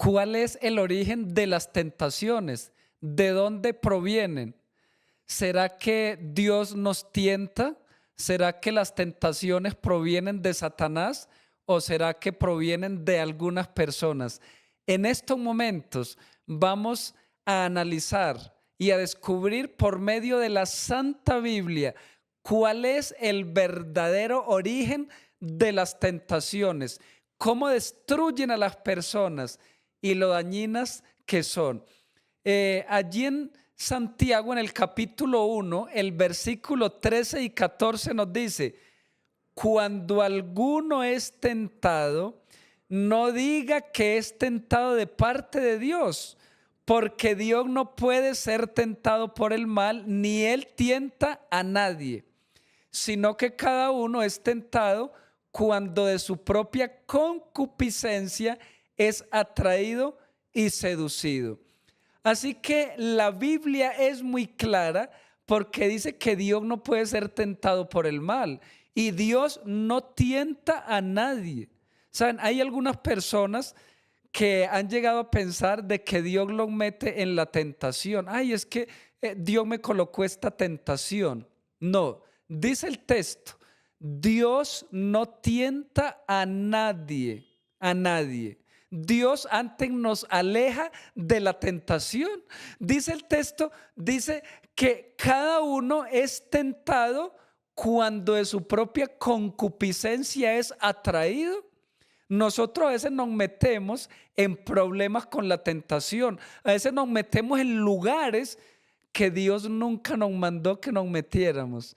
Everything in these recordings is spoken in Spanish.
¿Cuál es el origen de las tentaciones? ¿De dónde provienen? ¿Será que Dios nos tienta? ¿Será que las tentaciones provienen de Satanás o será que provienen de algunas personas? En estos momentos vamos a analizar y a descubrir por medio de la Santa Biblia cuál es el verdadero origen de las tentaciones, cómo destruyen a las personas y lo dañinas que son. Allí en Santiago, en el capítulo 1, el versículo 13 y 14 nos dice: cuando alguno es tentado, no diga que es tentado de parte de Dios, porque Dios no puede ser tentado por el mal, ni Él tienta a nadie, sino que cada uno es tentado cuando de su propia concupiscencia es atraído y seducido. Así que la Biblia es muy clara porque dice que Dios no puede ser tentado por el mal y Dios no tienta a nadie. Saben, hay algunas personas que han llegado a pensar de que Dios los mete en la tentación. Ay, es que Dios me colocó esta tentación. No, dice el texto, Dios no tienta a nadie, a nadie. Dios antes nos aleja de la tentación. Dice el texto, dice que cada uno es tentado cuando de su propia concupiscencia es atraído. Nosotros a veces nos metemos en problemas con la tentación. A veces nos metemos en lugares que Dios nunca nos mandó que nos metiéramos.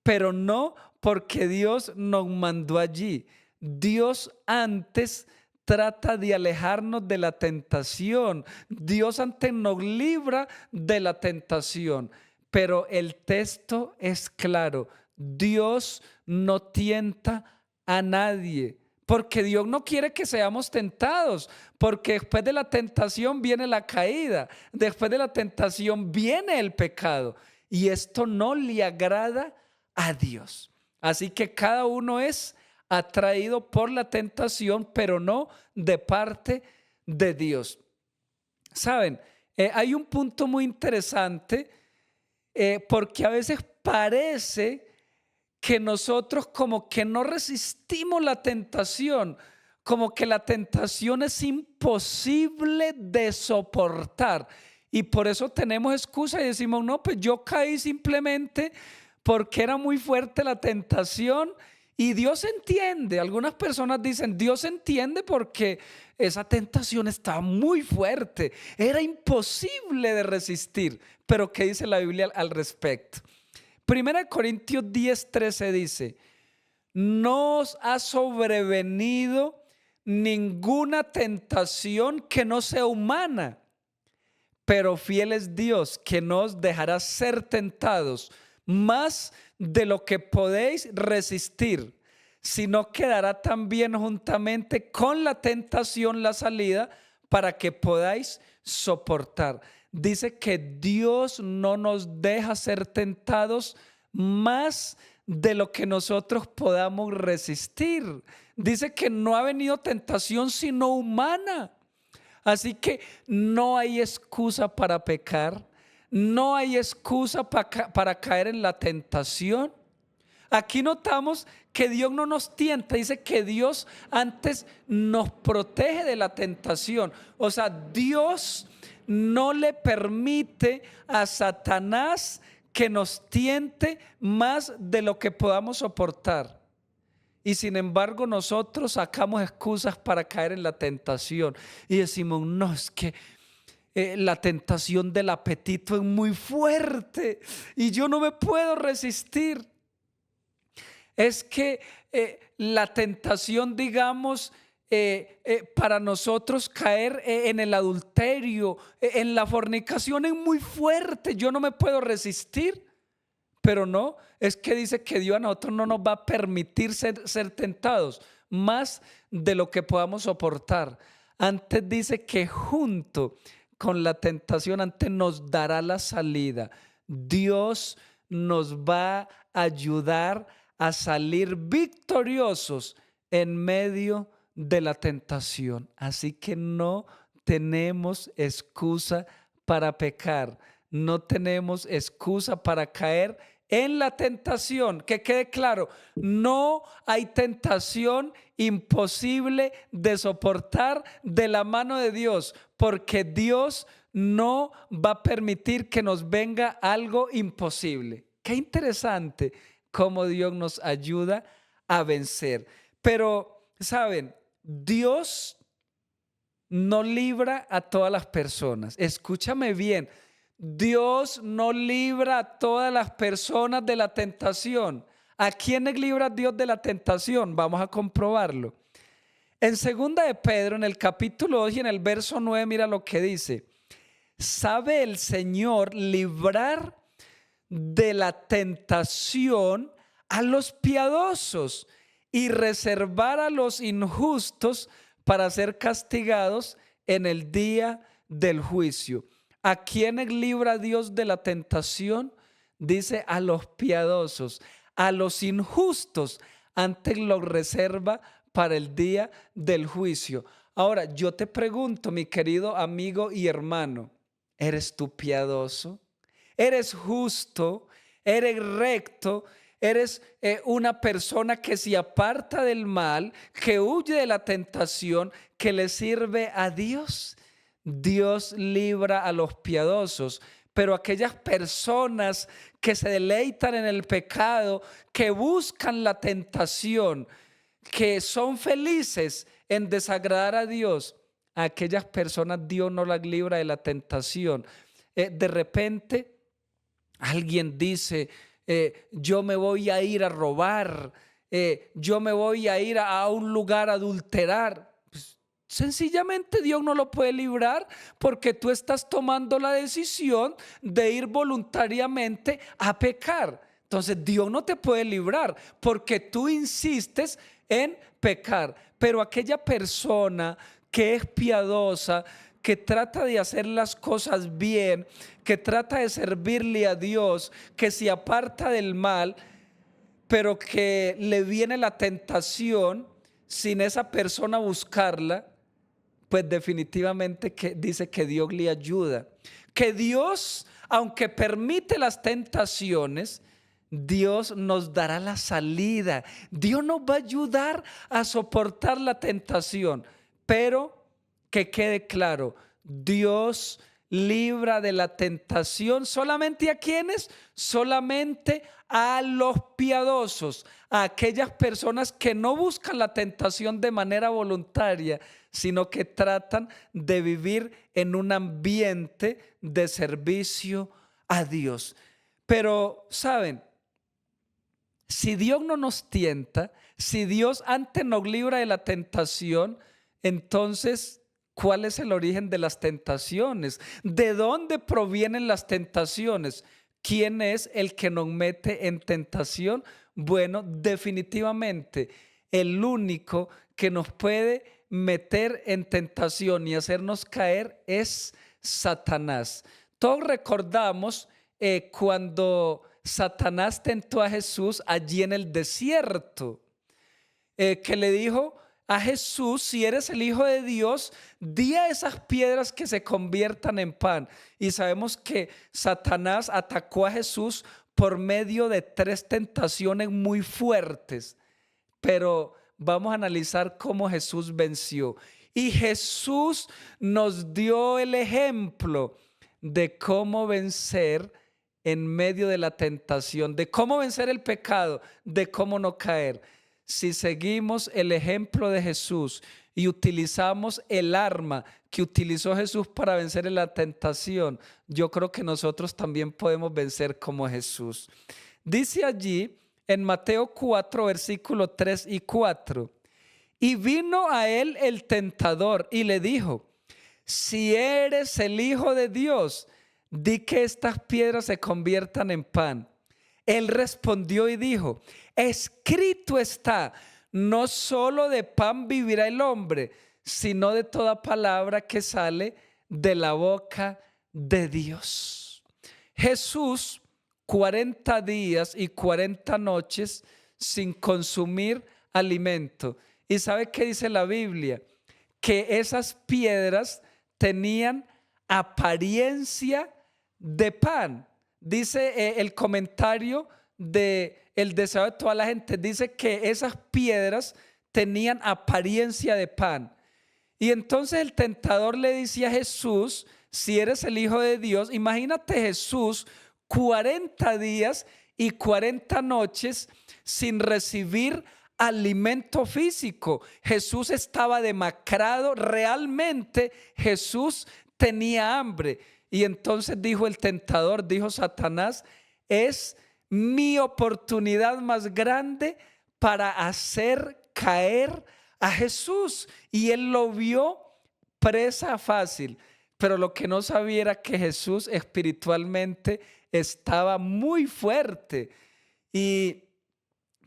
Pero no porque Dios nos mandó allí. Dios antes trata de alejarnos de la tentación. Dios antes nos libra de la tentación. Pero el texto es claro. Dios no tienta a nadie. Porque Dios no quiere que seamos tentados, porque después de la tentación viene la caída, después de la tentación viene el pecado y esto no le agrada a Dios. Así que cada uno es atraído por la tentación, pero no de parte de Dios. Saben, hay un punto muy interesante porque a veces parece que nosotros como que no resistimos la tentación, como que la tentación es imposible de soportar. Y por eso tenemos excusa y decimos, no, pues yo caí simplemente porque era muy fuerte la tentación y Dios entiende. Algunas personas dicen, Dios entiende porque esa tentación estaba muy fuerte, era imposible de resistir. Pero ¿qué dice la Biblia al respecto? Primera de Corintios 10:13 dice, no os ha sobrevenido ninguna tentación que no sea humana, pero fiel es Dios que no os dejará ser tentados más de lo que podéis resistir, sino que dará también juntamente con la tentación la salida para que podáis soportar. Dice que Dios no nos deja ser tentados más de lo que nosotros podamos resistir. Dice que no ha venido tentación sino humana. Así que no hay excusa para pecar, no hay excusa para caer en la tentación. Aquí notamos que Dios no nos tienta, dice que Dios antes nos protege de la tentación. O sea, Dios no le permite a Satanás que nos tiente más de lo que podamos soportar. Y sin embargo nosotros sacamos excusas para caer en la tentación y decimos, no, es que la tentación del apetito es muy fuerte y yo no me puedo resistir. Es que la tentación, digamos, para nosotros caer en el adulterio, en la fornicación es muy fuerte, yo no me puedo resistir. Pero no, es que dice que Dios a nosotros no nos va a permitir ser tentados más de lo que podamos soportar. Antes dice que junto con la tentación, antes nos dará la salida. Dios nos va a ayudar a salir victoriosos en medio de la tentación. Así que no tenemos excusa para pecar, no tenemos excusa para caer en la tentación. Que quede claro, no hay tentación imposible de soportar de la mano de Dios, porque Dios no va a permitir que nos venga algo imposible. Qué interesante cómo Dios nos ayuda a vencer. Pero, ¿saben? Dios no libra a todas las personas. Escúchame bien. Dios no libra a todas las personas de la tentación. ¿A quiénes libra Dios de la tentación? Vamos a comprobarlo. En segunda de Pedro, en el capítulo 2 y en el verso 9, mira lo que dice. ¿Sabe el Señor librar de la tentación a los piadosos y reservar a los injustos para ser castigados en el día del juicio? ¿A quiénes libra Dios de la tentación? Dice a los piadosos. A los injustos antes los reserva para el día del juicio. Ahora, yo te pregunto, mi querido amigo y hermano, ¿eres tú piadoso? ¿Eres justo? ¿Eres recto? ¿Eres una persona que se aparta del mal, que huye de la tentación, que le sirve a Dios? Dios libra a los piadosos, pero aquellas personas que se deleitan en el pecado, que buscan la tentación, que son felices en desagradar a Dios, a aquellas personas Dios no las libra de la tentación. De repente alguien dice, yo me voy a ir a robar, yo me voy a ir a un lugar a adulterar. Pues, sencillamente Dios no lo puede librar porque tú estás tomando la decisión de ir voluntariamente a pecar. Entonces Dios no te puede librar porque tú insistes en pecar. Pero aquella persona que es piadosa, que trata de hacer las cosas bien, que trata de servirle a Dios, que se aparta del mal, pero que le viene la tentación sin esa persona buscarla, pues definitivamente que dice que Dios le ayuda. Que Dios, aunque permite las tentaciones, Dios nos dará la salida. Dios nos va a ayudar a soportar la tentación, pero que quede claro, Dios libra de la tentación solamente a quienes, solamente a los piadosos, a aquellas personas que no buscan la tentación de manera voluntaria, sino que tratan de vivir en un ambiente de servicio a Dios. Pero, ¿saben? Si Dios no nos tienta, si Dios antes nos libra de la tentación, entonces, ¿cuál es el origen de las tentaciones? ¿De dónde provienen las tentaciones? ¿Quién es el que nos mete en tentación? Bueno, definitivamente el único que nos puede meter en tentación y hacernos caer es Satanás. Todos recordamos cuando Satanás tentó a Jesús allí en el desierto, que le dijo a Jesús, si eres el Hijo de Dios, di a esas piedras que se conviertan en pan. Y sabemos que Satanás atacó a Jesús por medio de 3 tentaciones muy fuertes, pero vamos a analizar cómo Jesús venció. Y Jesús nos dio el ejemplo de cómo vencer en medio de la tentación, de cómo vencer el pecado, de cómo no caer. Si seguimos el ejemplo de Jesús y utilizamos el arma que utilizó Jesús para vencer en la tentación, yo creo que nosotros también podemos vencer como Jesús. Dice allí en Mateo 4, versículos 3 y 4, y vino a él el tentador y le dijo, si eres el Hijo de Dios, di que estas piedras se conviertan en pan. Él respondió y dijo, escrito está, no solo de pan vivirá el hombre, sino de toda palabra que sale de la boca de Dios. Jesús, 40 días y 40 noches sin consumir alimento. ¿Y sabe qué dice la Biblia? Que esas piedras tenían apariencia de pan. Dice el comentario de El deseo de toda la gente, dice que esas piedras tenían apariencia de pan. Y entonces el tentador le dice a Jesús, si eres el Hijo de Dios, imagínate Jesús 40 días y 40 noches sin recibir alimento físico. Jesús estaba demacrado, realmente Jesús tenía hambre. Y entonces dijo el tentador, dijo Satanás, es mi oportunidad más grande para hacer caer a Jesús. Y él lo vio presa fácil, pero lo que no sabía era que Jesús espiritualmente estaba muy fuerte. Y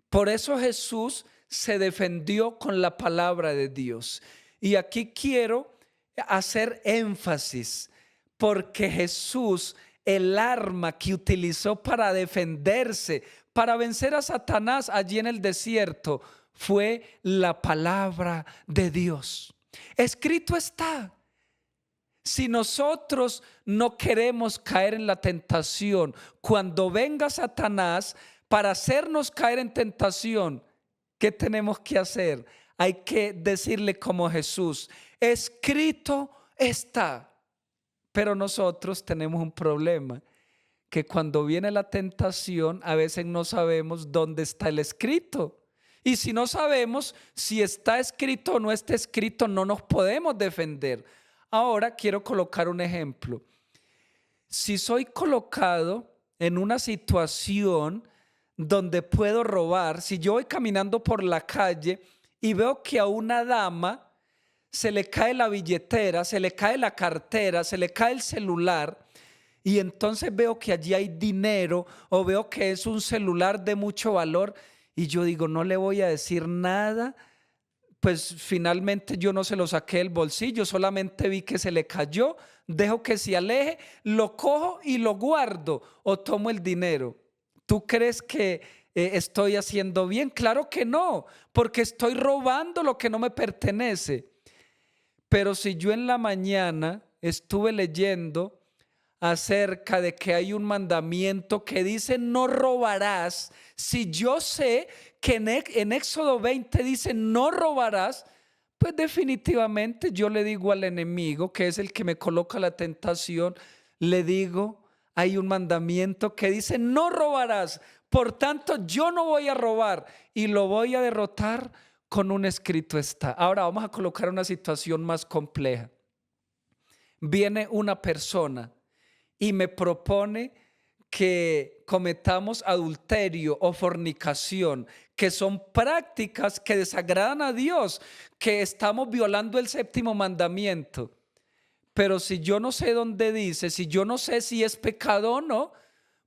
por eso Jesús se defendió con la palabra de Dios. Y aquí quiero hacer énfasis, porque Jesús, el arma que utilizó para defenderse, para vencer a Satanás allí en el desierto, fue la palabra de Dios. Escrito está. Si nosotros no queremos caer en la tentación, cuando venga Satanás para hacernos caer en tentación, ¿qué tenemos que hacer? Hay que decirle como Jesús, escrito está. Pero nosotros tenemos un problema, que cuando viene la tentación, a veces no sabemos dónde está el escrito. Y si no sabemos si está escrito o no está escrito, no nos podemos defender. Ahora quiero colocar un ejemplo. Si soy colocado en una situación donde puedo robar, si yo voy caminando por la calle y veo que a una dama se le cae la billetera, se le cae la cartera, se le cae el celular, y entonces veo que allí hay dinero o veo que es un celular de mucho valor, y yo digo, no le voy a decir nada, pues finalmente yo no se lo saqué del bolsillo, solamente vi que se le cayó, dejo que se aleje, lo cojo y lo guardo o tomo el dinero. ¿Tú crees que estoy haciendo bien? Claro que no, porque estoy robando lo que no me pertenece. Pero si yo en la mañana estuve leyendo acerca de que hay un mandamiento que dice no robarás, si yo sé que en Éxodo 20 dice no robarás, pues definitivamente yo le digo al enemigo, que es el que me coloca la tentación, le digo, hay un mandamiento que dice no robarás, por tanto yo no voy a robar y lo voy a derrotar con un escrito está. Ahora vamos a colocar una situación más compleja. Viene una persona y me propone que cometamos adulterio o fornicación, que son prácticas que desagradan a Dios, que estamos violando el séptimo mandamiento. Pero si yo no sé dónde dice, si yo no sé si es pecado o no,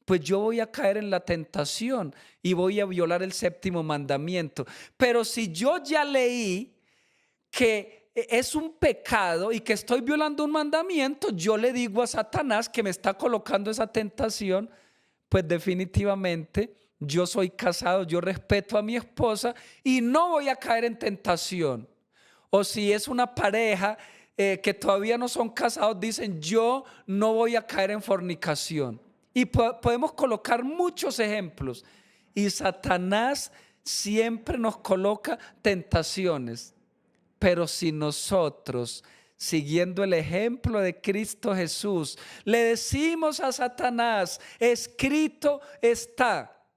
pues yo voy a caer en la tentación y voy a violar el séptimo mandamiento. Pero si yo ya leí que es un pecado y que estoy violando un mandamiento, yo le digo a Satanás que me está colocando esa tentación, pues definitivamente yo soy casado, yo respeto a mi esposa y no voy a caer en tentación. O si es una pareja que todavía no son casados, dicen yo no voy a caer en fornicación. Y podemos colocar muchos ejemplos. Y Satanás siempre nos coloca tentaciones. Pero si nosotros, siguiendo el ejemplo de Cristo Jesús, le decimos a Satanás, escrito está,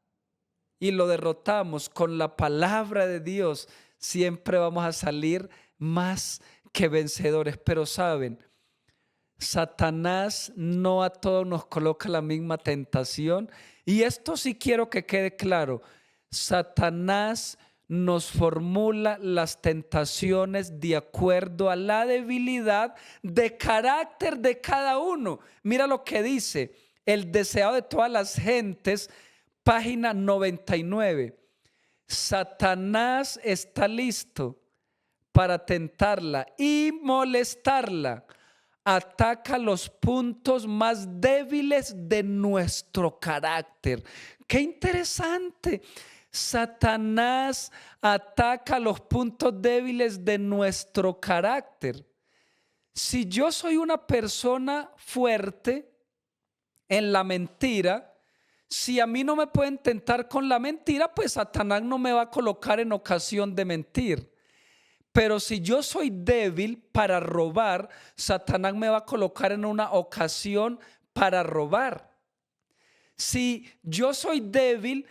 y lo derrotamos con la palabra de Dios, siempre vamos a salir más que vencedores. Pero saben, Satanás no a todos nos coloca la misma tentación. Y esto sí quiero que quede claro. Satanás nos formula las tentaciones de acuerdo a la debilidad de carácter de cada uno. Mira lo que dice El deseo de todas las gentes, página 99. Satanás está listo para tentarla y molestarla. Ataca los puntos más débiles de nuestro carácter. ¡Qué interesante! Satanás ataca los puntos débiles de nuestro carácter. si yo soy una persona fuerte en la mentira, si a mí no me pueden tentar con la mentira, pues Satanás no me va a colocar en ocasión de mentir. Pero si yo soy débil para robar, Satanás me va a colocar en una ocasión para robar. Si yo soy débil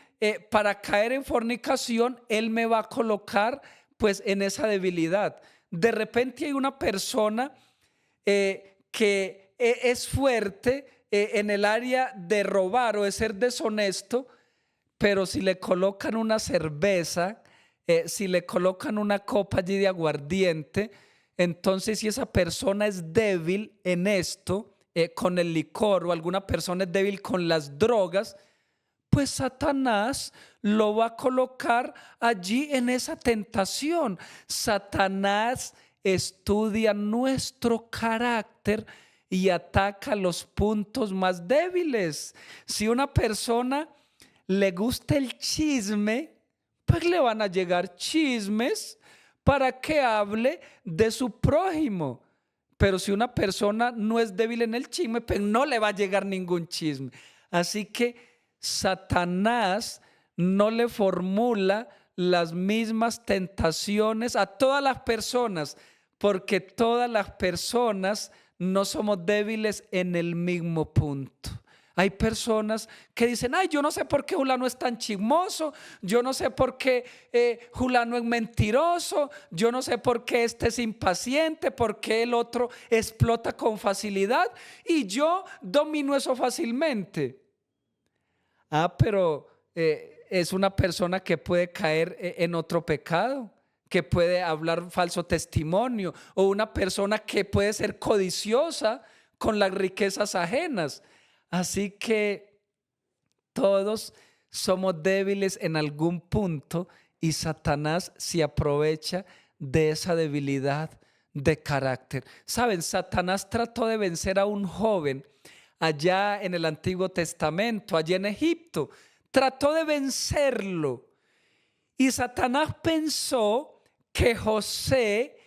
para caer en fornicación, él me va a colocar pues en esa debilidad. De repente hay una persona que es fuerte en el área de robar o de ser deshonesto, pero si le colocan una cerveza, si le colocan una copa allí de aguardiente, entonces si esa persona es débil en esto, con el licor, o alguna persona es débil con las drogas, pues Satanás lo va a colocar allí en esa tentación. Satanás estudia nuestro carácter y ataca los puntos más débiles. Si una persona le gusta el chisme, pues le van a llegar chismes para que hable de su prójimo. Pero si una persona no es débil en el chisme, pues no le va a llegar ningún chisme. Así que Satanás no le formula las mismas tentaciones a todas las personas, porque todas las personas no somos débiles en el mismo punto. Hay personas que dicen, ay, yo no sé por qué Julano es tan chismoso, yo no sé por qué Julano es mentiroso, yo no sé por qué este es impaciente, por qué el otro explota con facilidad y yo domino eso fácilmente. Pero es una persona que puede caer en otro pecado, que puede hablar falso testimonio, o una persona que puede ser codiciosa con las riquezas ajenas. Así que todos somos débiles en algún punto y Satanás se aprovecha de esa debilidad de carácter. Saben, Satanás trató de vencer a un joven allá en el Antiguo Testamento, allá en Egipto. Trató de vencerlo y Satanás pensó que José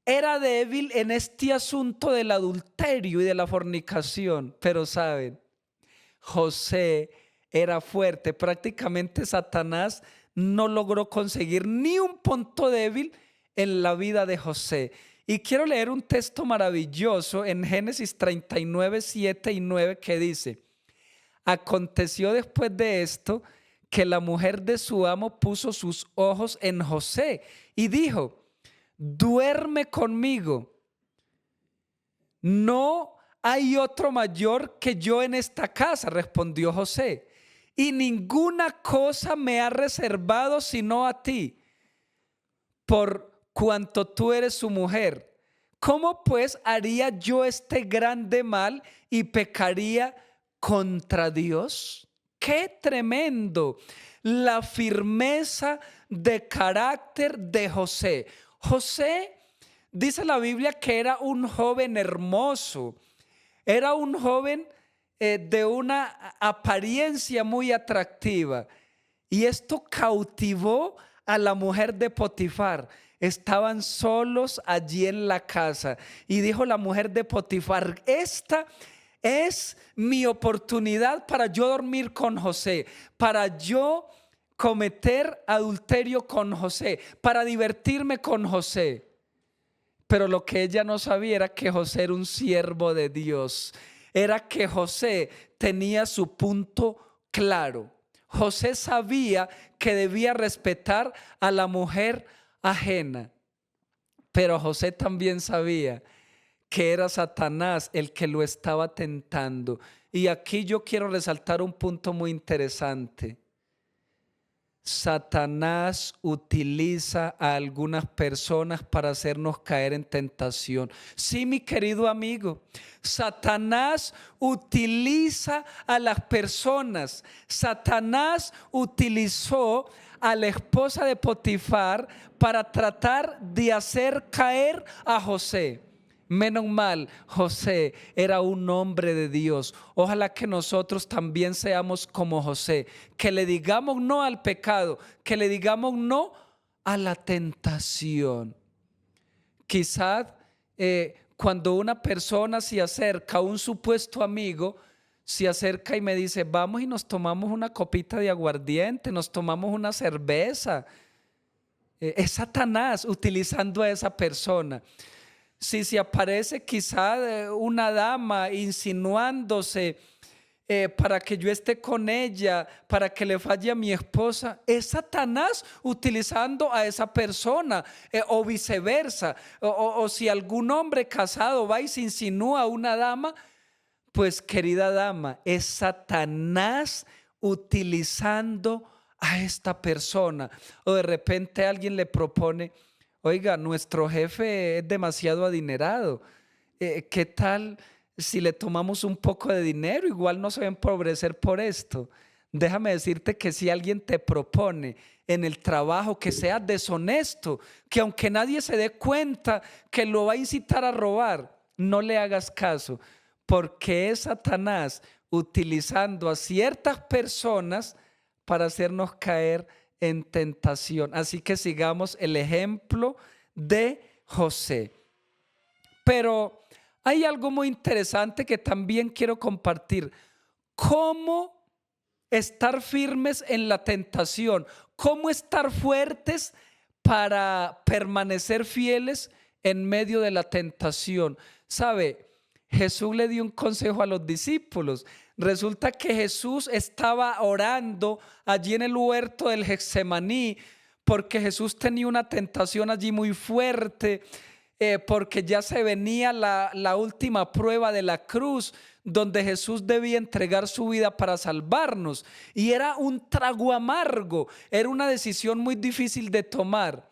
era débil en este asunto del adulterio y de la fornicación. Pero saben, José era fuerte. Prácticamente Satanás no logró conseguir ni un punto débil en la vida de José. Y quiero leer un texto maravilloso en Génesis 39, 7 y 9 que dice: aconteció después de esto que la mujer de su amo puso sus ojos en José y dijo: duerme conmigo. No hay otro mayor que yo en esta casa, respondió José, y ninguna cosa me ha reservado sino a ti, por cuanto tú eres su mujer. ¿Cómo pues haría yo este grande mal y pecaría contra Dios? ¡Qué tremendo! La firmeza de carácter de José. José, dice la Biblia, que era un joven hermoso. Era un joven de una apariencia muy atractiva. Y esto cautivó a la mujer de Potifar. Estaban solos allí en la casa. Y dijo la mujer de Potifar: esta es mi oportunidad para yo dormir con José, para yo cometer adulterio con José, para divertirme con José. Pero lo que ella no sabía era que José era un siervo de Dios. Era que José tenía su punto claro. José sabía que debía respetar a la mujer ajena. Pero José también sabía que era Satanás el que lo estaba tentando. Y aquí yo quiero resaltar un punto muy interesante. Satanás utiliza a algunas personas para hacernos caer en tentación. Sí, mi querido amigo, Satanás utiliza a las personas. Satanás utilizó a la esposa de Potifar para tratar de hacer caer a José. Menos mal, José era un hombre de Dios. Ojalá que nosotros también seamos como José, que le digamos no al pecado, que le digamos no a la tentación. Quizás cuando una persona se acerca, un supuesto amigo, se acerca y me dice, vamos y nos tomamos una copita de aguardiente, nos tomamos una cerveza. Es Satanás utilizando a esa persona. Si se aparece quizá una dama insinuándose para que yo esté con ella, para que le falle a mi esposa, es Satanás utilizando a esa persona, o viceversa. O si algún hombre casado va y se insinúa a una dama, pues querida dama, es Satanás utilizando a esta persona. O de repente alguien le propone, oiga, nuestro jefe es demasiado adinerado, ¿qué tal si le tomamos un poco de dinero? Igual no se va a empobrecer por esto. Déjame decirte que si alguien te propone en el trabajo que sea deshonesto, que aunque nadie se dé cuenta que lo va a incitar a robar, no le hagas caso, porque es Satanás utilizando a ciertas personas para hacernos caer en tentación. Así que sigamos el ejemplo de José. Pero hay algo muy interesante que también quiero compartir. ¿Cómo estar firmes en la tentación? ¿Cómo estar fuertes para permanecer fieles en medio de la tentación? ¿Sabe? Jesús le dio un consejo a los discípulos. Resulta que Jesús estaba orando allí en el huerto del Getsemaní porque Jesús tenía una tentación allí muy fuerte, porque ya se venía la última prueba de la cruz, donde Jesús debía entregar su vida para salvarnos. Y era un trago amargo, era una decisión muy difícil de tomar.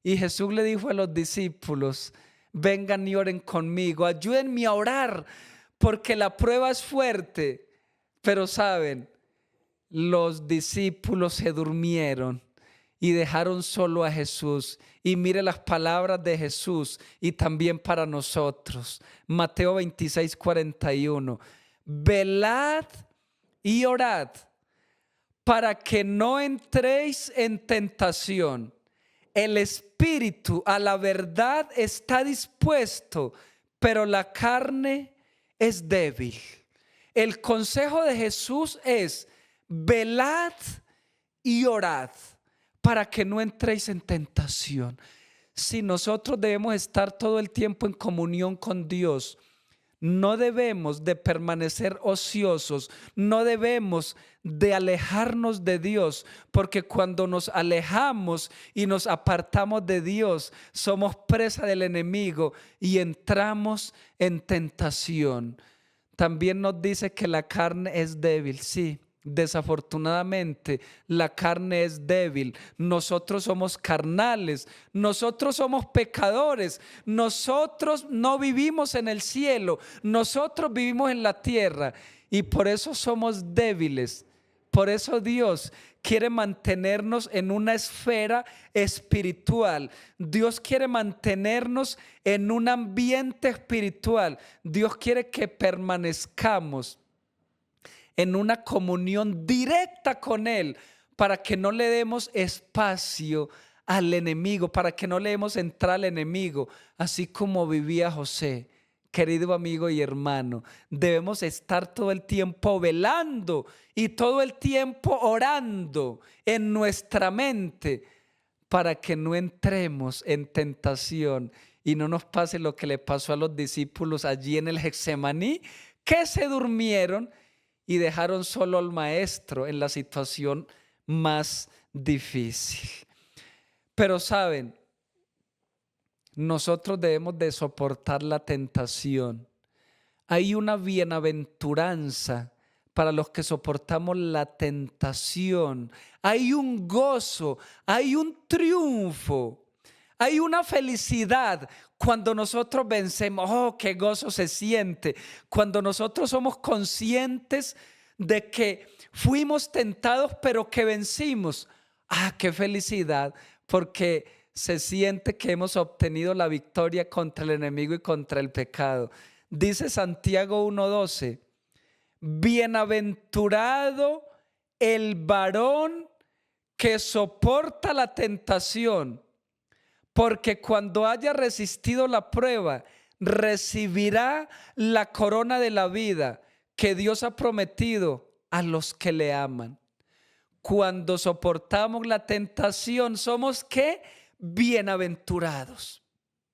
Y Jesús le dijo a los discípulos, vengan y oren conmigo, ayúdenme a orar, porque la prueba es fuerte. Pero saben, los discípulos se durmieron y dejaron solo a Jesús. Y mire las palabras de Jesús y también para nosotros. Mateo 26:41. Velad y orad para que no entréis en tentación. El espíritu a la verdad está dispuesto, pero la carne es débil. El consejo de Jesús es: velad y orad para que no entréis en tentación. Si nosotros debemos estar todo el tiempo en comunión con Dios, no debemos de permanecer ociosos, no debemos de alejarnos de Dios, porque cuando nos alejamos y nos apartamos de Dios, somos presa del enemigo y entramos en tentación. También nos dice que la carne es débil, sí. Desafortunadamente, la carne es débil. Nosotros somos carnales, nosotros somos pecadores, nosotros no vivimos en el cielo, nosotros vivimos en la tierra y por eso somos débiles. Por eso Dios quiere mantenernos en una esfera espiritual. Dios quiere mantenernos en un ambiente espiritual. Dios quiere que permanezcamos en una comunión directa con Él, para que no le demos espacio al enemigo, para que no le demos entrada al enemigo, así como vivía José. Querido amigo y hermano, debemos estar todo el tiempo velando y todo el tiempo orando en nuestra mente para que no entremos en tentación y no nos pase lo que le pasó a los discípulos allí en el Getsemaní, que se durmieron y dejaron solo al maestro en la situación más difícil. Pero saben, nosotros debemos de soportar la tentación. Hay una bienaventuranza para los que soportamos la tentación. Hay un gozo, hay un triunfo, hay una felicidad cuando nosotros vencemos. Oh, qué gozo se siente cuando nosotros somos conscientes de que fuimos tentados pero que vencimos. Ah, qué felicidad, porque se siente que hemos obtenido la victoria contra el enemigo y contra el pecado. Dice Santiago 1:12, bienaventurado el varón que soporta la tentación, porque cuando haya resistido la prueba, recibirá la corona de la vida que Dios ha prometido a los que le aman. Cuando soportamos la tentación, somos ¿qué? Bienaventurados.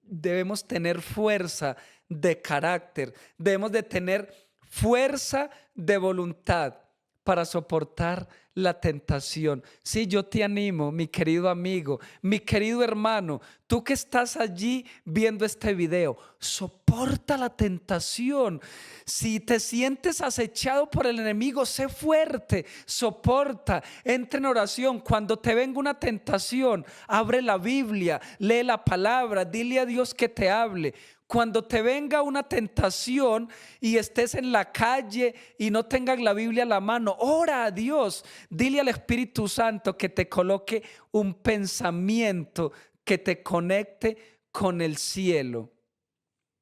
Debemos tener fuerza de carácter, debemos de tener fuerza de voluntad para soportar la tentación. Sí, yo te animo, mi querido amigo, mi querido hermano, tú que estás allí viendo este video, soporta la tentación. Si te sientes acechado por el enemigo, sé fuerte, soporta, entra en oración. Cuando te venga una tentación, abre la Biblia, lee la palabra, dile a Dios que te hable. Cuando te venga una tentación y estés en la calle y no tengas la Biblia a la mano, ora a Dios. Dile al Espíritu Santo que te coloque un pensamiento que te conecte con el cielo.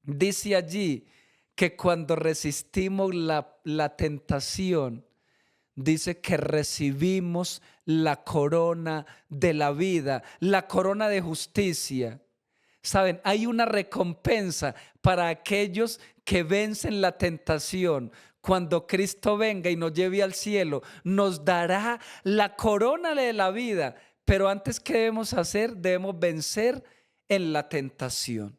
Dice allí que cuando resistimos la tentación, dice que recibimos la corona de la vida, la corona de justicia. Saben, hay una recompensa para aquellos que vencen la tentación. Cuando Cristo venga y nos lleve al cielo, nos dará la corona de la vida. Pero antes, ¿qué debemos hacer? Debemos vencer en la tentación.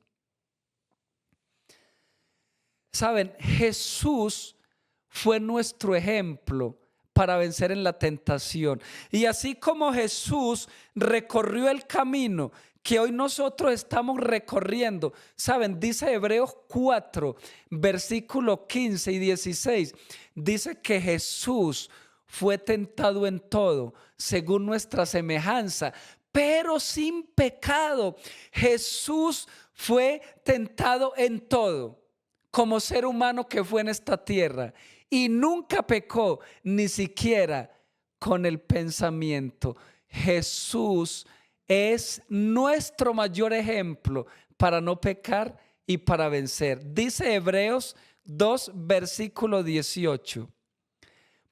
Saben, Jesús fue nuestro ejemplo para vencer en la tentación. Y así como Jesús recorrió el camino que hoy nosotros estamos recorriendo, saben, dice Hebreos 4, versículo 15 y 16, dice que Jesús fue tentado en todo, según nuestra semejanza, pero sin pecado. Jesús fue tentado en todo, como ser humano que fue en esta tierra, y nunca pecó, ni siquiera con el pensamiento. Jesús es nuestro mayor ejemplo para no pecar y para vencer. Dice Hebreos 2, versículo 18.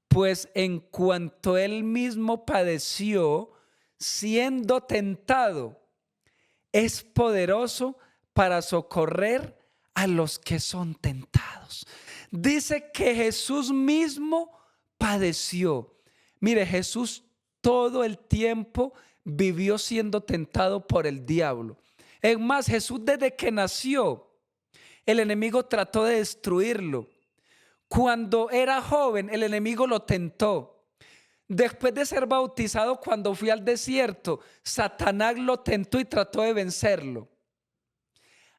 Pues en cuanto él mismo padeció, siendo tentado, es poderoso para socorrer a los que son tentados. Dice que Jesús mismo padeció. Mire, Jesús todo el tiempo vivió siendo tentado por el diablo. Es más, Jesús desde que nació, el enemigo trató de destruirlo. Cuando era joven, el enemigo lo tentó. Después de ser bautizado, cuando fue al desierto, Satanás lo tentó y trató de vencerlo.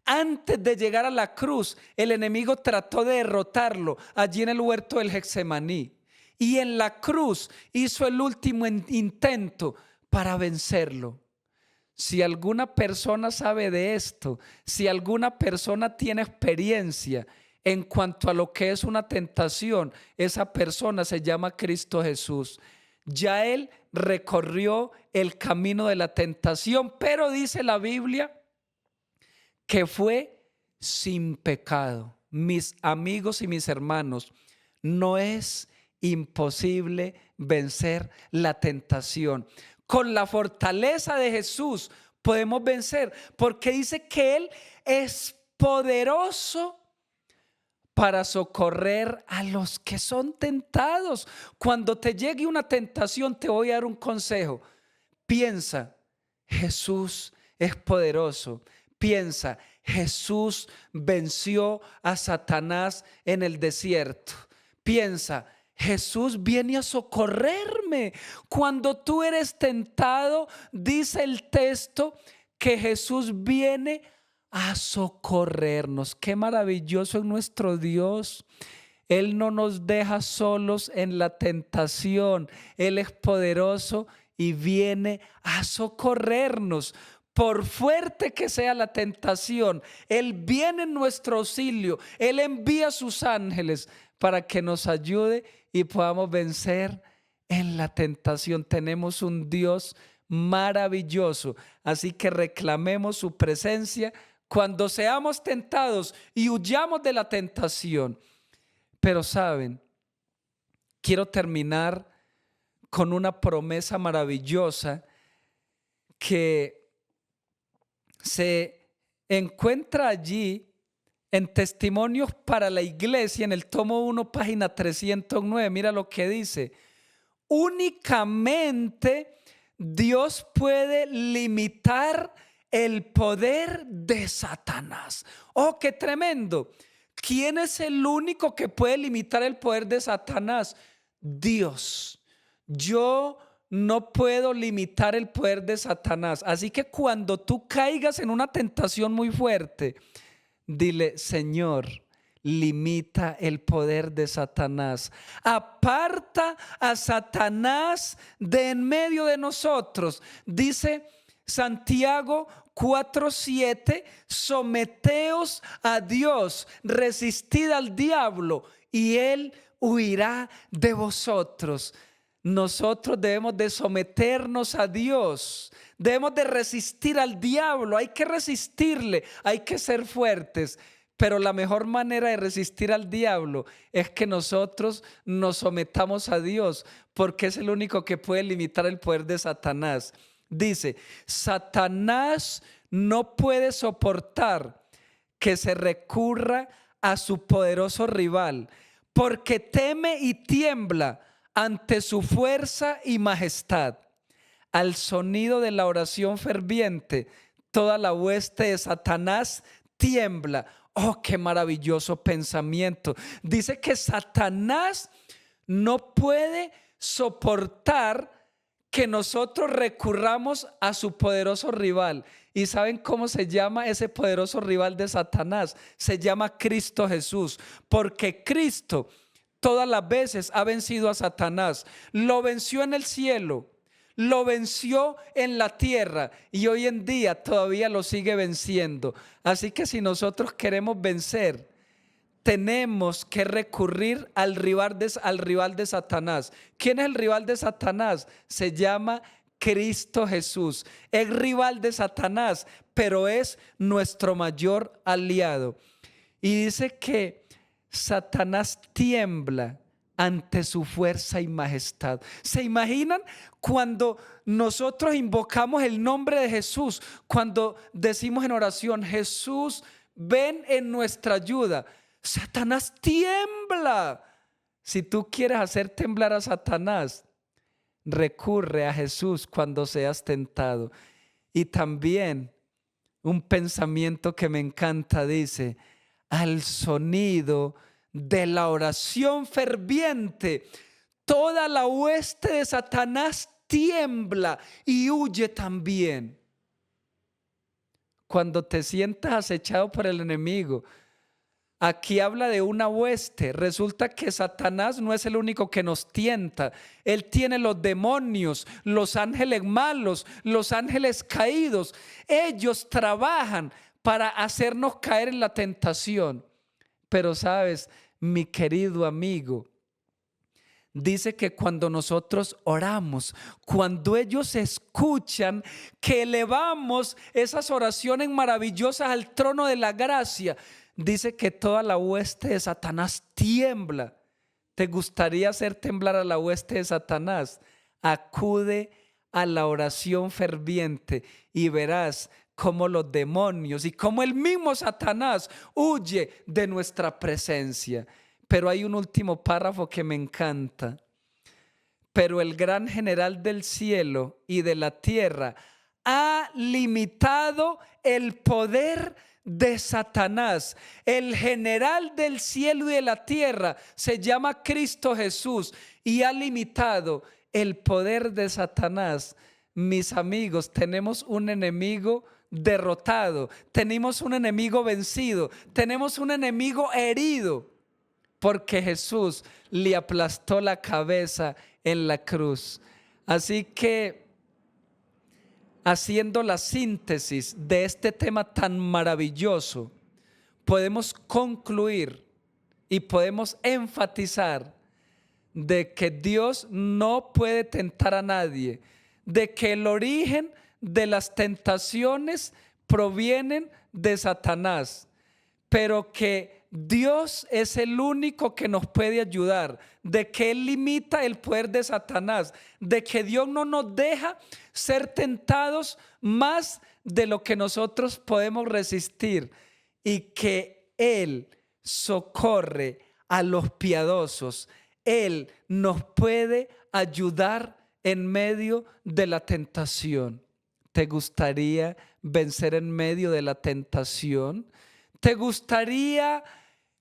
Antes de llegar a la cruz, el enemigo trató de derrotarlo allí en el huerto del Getsemaní. Y en la cruz hizo el último intento para vencerlo. Si alguna persona sabe de esto, si alguna persona tiene experiencia en cuanto a lo que es una tentación, esa persona se llama Cristo Jesús. Ya Él recorrió el camino de la tentación, pero dice la Biblia que fue sin pecado. Mis amigos y mis hermanos, no es imposible vencer la tentación. Con la fortaleza de Jesús podemos vencer, porque dice que Él es poderoso para socorrer a los que son tentados. Cuando te llegue una tentación, te voy a dar un consejo. Piensa, Jesús es poderoso. Piensa, Jesús venció a Satanás en el desierto. Piensa, Jesús viene a socorrerme. Cuando tú eres tentado, dice el texto que Jesús viene a socorrernos. Qué maravilloso es nuestro Dios. Él no nos deja solos en la tentación. Él es poderoso y viene a socorrernos. Por fuerte que sea la tentación, Él viene en nuestro auxilio. Él envía a sus ángeles para que nos ayude y podamos vencer en la tentación. Tenemos un Dios maravilloso, así que reclamemos su presencia cuando seamos tentados y huyamos de la tentación. Pero saben, quiero terminar con una promesa maravillosa que se encuentra allí En Testimonios para la Iglesia, en el tomo 1, página 309, mira lo que dice. Únicamente Dios puede limitar el poder de Satanás. ¡Oh, qué tremendo! ¿Quién es el único que puede limitar el poder de Satanás? Dios. Yo no puedo limitar el poder de Satanás. Así que cuando tú caigas en una tentación muy fuerte, dile: Señor, limita el poder de Satanás. Aparta a Satanás de en medio de nosotros. Dice Santiago 4:7, someteos a Dios, resistid al diablo y él huirá de vosotros. Nosotros debemos de someternos a Dios, debemos de resistir al diablo, hay que resistirle, hay que ser fuertes. Pero la mejor manera de resistir al diablo es que nosotros nos sometamos a Dios, porque es el único que puede limitar el poder de Satanás. Dice: Satanás no puede soportar que se recurra a su poderoso rival, porque teme y tiembla ante su fuerza y majestad. Al sonido de la oración ferviente, toda la hueste de Satanás tiembla. ¡Oh, qué maravilloso pensamiento! Dice que Satanás no puede soportar que nosotros recurramos a su poderoso rival. ¿Y saben cómo se llama ese poderoso rival de Satanás? Se llama Cristo Jesús, porque Cristo todas las veces ha vencido a Satanás. Lo venció en el cielo, lo venció en la tierra y hoy en día todavía lo sigue venciendo. Así que si nosotros queremos vencer, tenemos que recurrir al rival de Satanás. ¿Quién es el rival de Satanás? Se llama Cristo Jesús. Es rival de Satanás, pero es nuestro mayor aliado. Y dice que Satanás tiembla ante su fuerza y majestad. ¿Se imaginan cuando nosotros invocamos el nombre de Jesús? Cuando decimos en oración: Jesús, ven en nuestra ayuda. Satanás tiembla. Si tú quieres hacer temblar a Satanás, recurre a Jesús cuando seas tentado. Y también un pensamiento que me encanta dice: al sonido de la oración ferviente, toda la hueste de Satanás tiembla y huye también. Cuando te sientas acechado por el enemigo, aquí habla de una hueste. Resulta que Satanás no es el único que nos tienta. Él tiene los demonios, los ángeles malos, los ángeles caídos. Ellos trabajan para hacernos caer en la tentación. Pero sabes, mi querido amigo, dice que cuando nosotros oramos, cuando ellos escuchan que elevamos esas oraciones maravillosas al trono de la gracia, dice que toda la hueste de Satanás tiembla. ¿Te gustaría hacer temblar a la hueste de Satanás? Acude a la oración ferviente y verás cómo los demonios y cómo el mismo Satanás huye de nuestra presencia. Pero hay un último párrafo que me encanta. Pero el gran general del cielo y de la tierra ha limitado el poder de Satanás. El general del cielo y de la tierra se llama Cristo Jesús y ha limitado el poder de Satanás. Mis amigos, tenemos un enemigo derrotado, tenemos un enemigo vencido, tenemos un enemigo herido, porque Jesús le aplastó la cabeza en la cruz. Así que, haciendo la síntesis de este tema tan maravilloso, podemos concluir y podemos enfatizar de que Dios no puede tentar a nadie, de que el origen de las tentaciones provienen de Satanás, pero que Dios es el único que nos puede ayudar, de que Él limita el poder de Satanás, de que Dios no nos deja ser tentados más de lo que nosotros podemos resistir y que Él socorre a los piadosos. Él nos puede ayudar en medio de la tentación. ¿Te gustaría vencer en medio de la tentación? ¿Te gustaría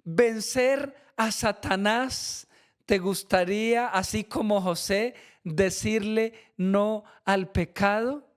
vencer a Satanás? ¿Te gustaría, así como José, decirle no al pecado?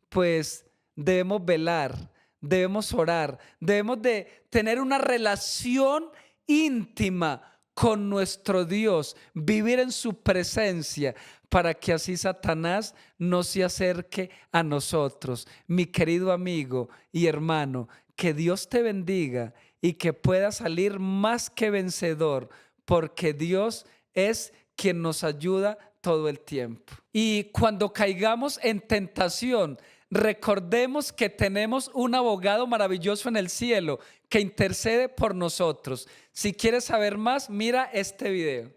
Pues debemos velar, debemos orar, debemos de tener una relación íntima con nuestro Dios, vivir en su presencia para que así Satanás no se acerque a nosotros. Mi querido amigo y hermano, que Dios te bendiga y que puedas salir más que vencedor, porque Dios es quien nos ayuda todo el tiempo. Y cuando caigamos en tentación, recordemos que tenemos un abogado maravilloso en el cielo que intercede por nosotros. Si quieres saber más, mira este video.